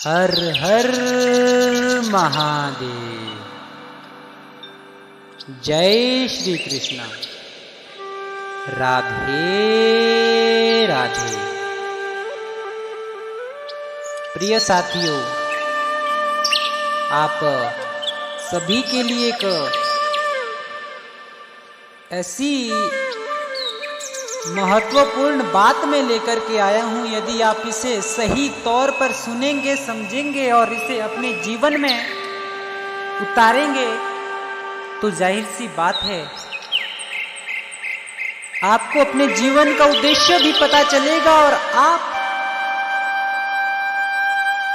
हर हर महादेव। जय श्री कृष्णा। राधे राधे। प्रिय साथियों, आप सभी के लिए एक ऐसी महत्वपूर्ण बात में लेकर के आया हूं। यदि आप इसे सही तौर पर सुनेंगे, समझेंगे और इसे अपने जीवन में उतारेंगे तो जाहिर सी बात है आपको अपने जीवन का उद्देश्य भी पता चलेगा और आप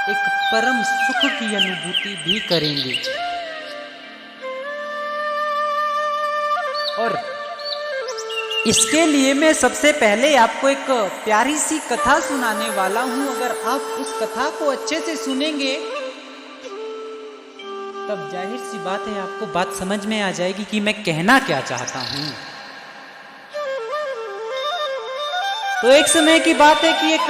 एक परम सुख की अनुभूति भी करेंगे। और इसके लिए मैं सबसे पहले आपको एक प्यारी सी कथा सुनाने वाला हूं। अगर आप उस कथा को अच्छे से सुनेंगे तब जाहिर सी बात है आपको बात समझ में आ जाएगी कि मैं कहना क्या चाहता हूं। तो एक समय की बात है कि एक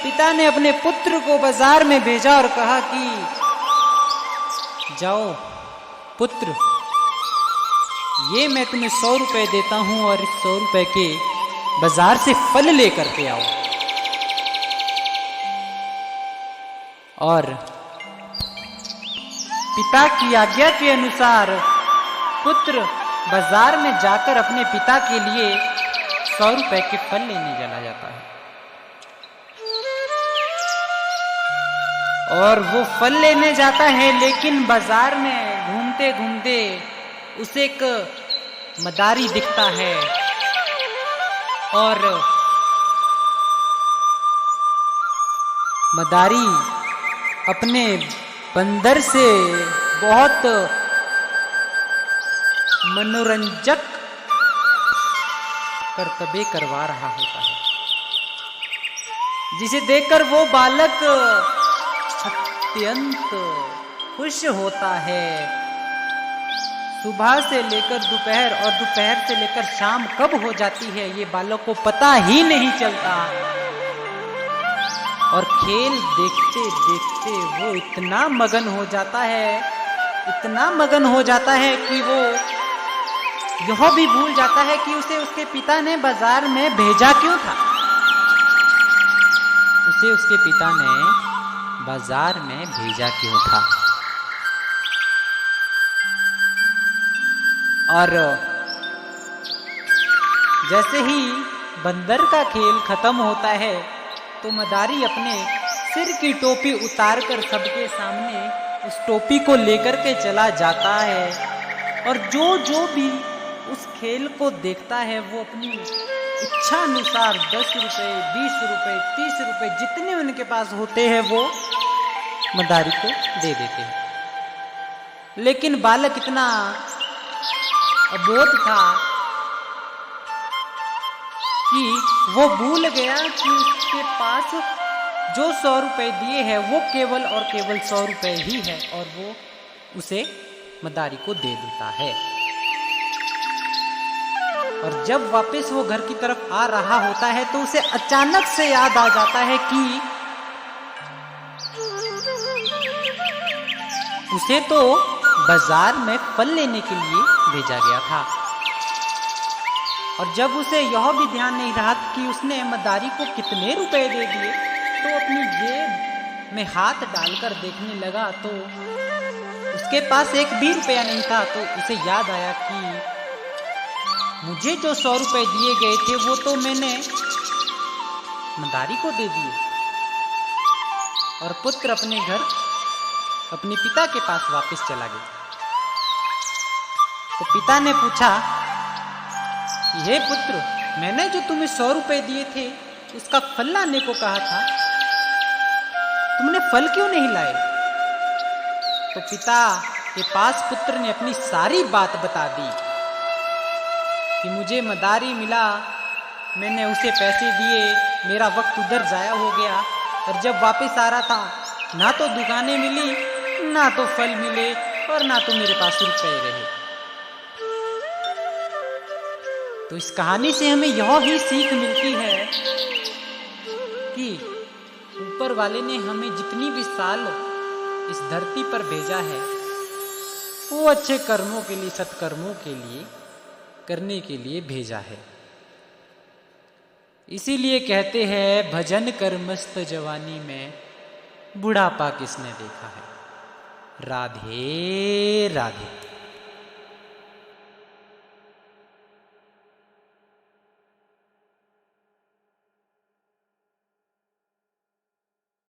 पिता ने अपने पुत्र को बाजार में भेजा और कहा कि जाओ पुत्र, ये मैं तुम्हें 100 रुपए देता हूं और इस 100 रुपए के बाजार से फल लेकर के आओ। और पिता की आज्ञा के अनुसार पुत्र बाजार में जाकर अपने पिता के लिए 100 रुपए के फल लेने चला जाता है। और वो फल लेने जाता है, लेकिन बाजार में घूमते घूमते उसे एक मदारी दिखता है और मदारी अपने बंदर से बहुत मनोरंजक करतबे करवा रहा होता है, जिसे देखकर वो बालक अत्यंत खुश होता है। सुबह से लेकर दोपहर और दोपहर से लेकर शाम कब हो जाती है ये बालक को पता ही नहीं चलता। और खेल देखते देखते वो इतना मगन हो जाता है, इतना मगन हो जाता है कि वो यह भी भूल जाता है कि उसे उसके पिता ने बाजार में भेजा क्यों था। उसे उसके पिता ने बाजार में भेजा क्यों था। और जैसे ही बंदर का खेल खत्म होता है तो मदारी अपने सिर की टोपी उतारकर सबके सामने उस टोपी को लेकर के चला जाता है। और जो भी उस खेल को देखता है वो अपनी इच्छा अनुसार 10 रुपए, 20 रुपए, 30 रुपए जितने उनके पास होते हैं वो मदारी को दे देते हैं। लेकिन बालक इतना अबोध था कि वो भूल गया कि उसके पास जो 100 रुपए दिए हैं वो केवल और केवल 100 रुपए ही है, और वो उसे मदारी को दे देता है। और जब वापस वो घर की तरफ आ रहा होता है तो उसे अचानक से याद आ जाता है कि उसे तो बाजार में फल लेने के लिए भेजा गया था। और जब उसे यह भी ध्यान नहीं रहा कि उसने मदारी को कितने रुपए दे दिए, तो अपनी जेब में हाथ डालकर देखने लगा तो उसके पास एक भी रुपया नहीं था। तो उसे याद आया कि मुझे जो 100 रुपए दिए गए थे वो तो मैंने मदारी को दे दिए। और पुत्र अपने घर अपने पिता के पास वापस चला गया। तो पिता ने पूछा, हे पुत्र, मैंने जो तुम्हें 100 रुपए दिए थे उसका फल लाने को कहा था, तुमने फल क्यों नहीं लाए? तो पिता के पास पुत्र ने अपनी सारी बात बता दी कि मुझे मदारी मिला, मैंने उसे पैसे दिए, मेरा वक्त उधर जाया हो गया, और जब वापस आ रहा था ना तो दुकानें मिली, ना तो फल मिले, और ना तो मेरे पास रुपए रहे। तो इस कहानी से हमें यह ही सीख मिलती है कि ऊपर वाले ने हमें जितनी भी साल इस धरती पर भेजा है वो अच्छे कर्मों के लिए, सत्कर्मों के लिए करने के लिए भेजा है। इसीलिए कहते हैं भजन कर मस्त जवानी में, बुढ़ापा किसने देखा है। राधे राधे।